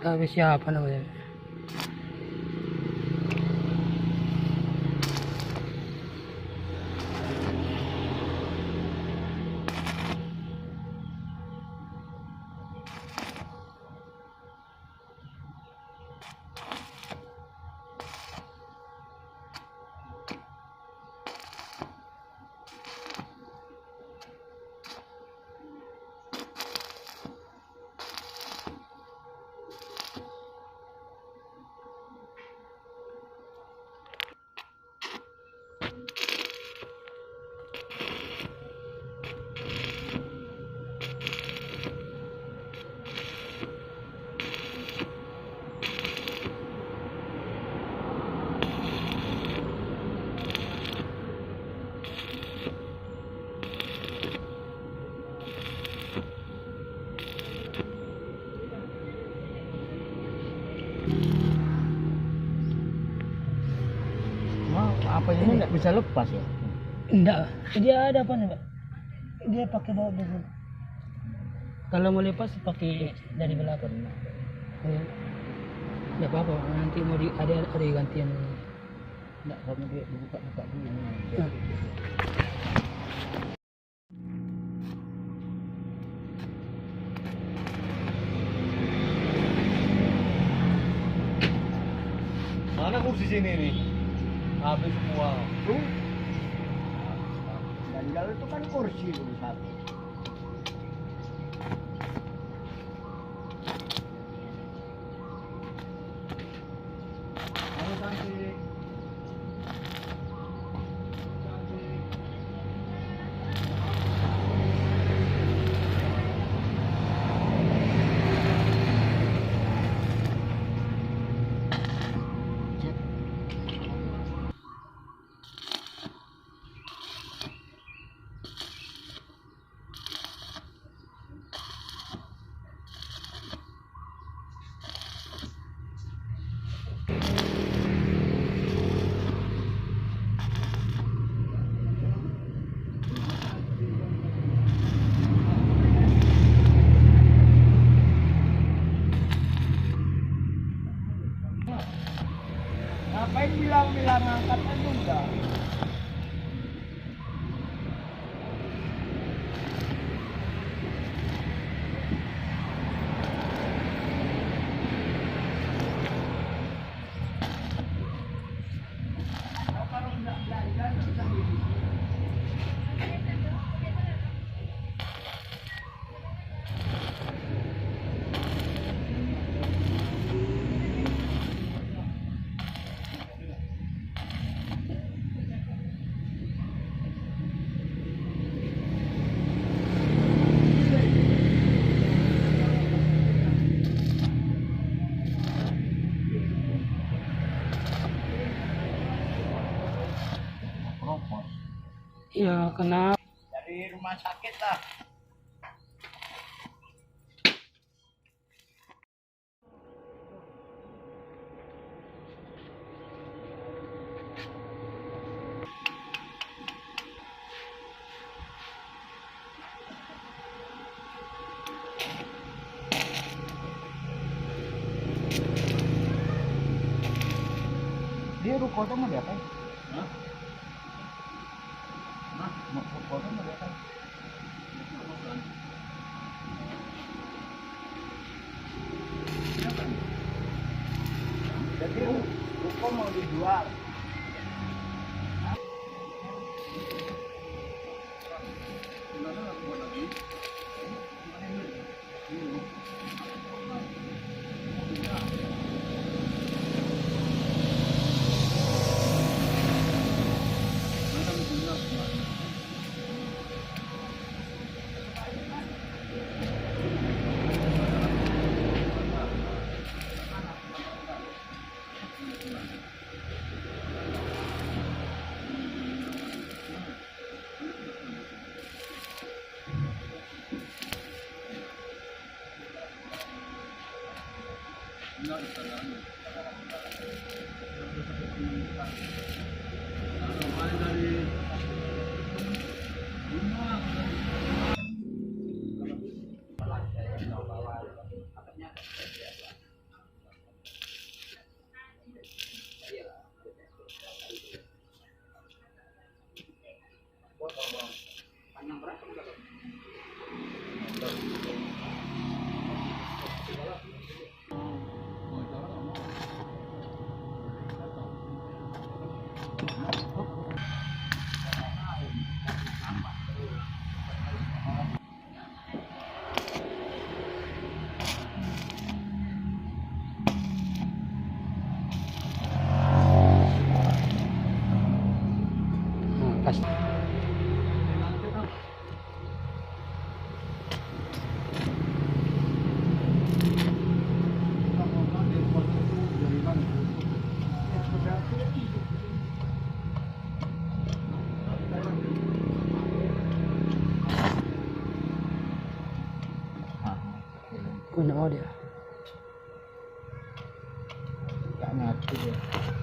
Tapi siapa namanya? Apa ini nggak bisa lepas ya? Enggak, dia ada apa nih, Pak? Dia pakai bawa dulu. Kalau mau lepas pakai dari belakang. Ya. Enggak apa-apa, nanti mau ada gantian. Nggak, kamu dia buka dulu. Nah. Mana kursi sini nih? Habis semua. Tuh. Dan kalau itu kan kursi dulu satu. Halo cantik. Ngapain bilang angkatnya juga? Ya kenapa? Dari rumah sakit lah. Dia ruko itu mau diapain? Hah? Mau ruko itu mau diapain? Jadi ruko mau dijual. Pas. Punya dia. Gak ngerti dia.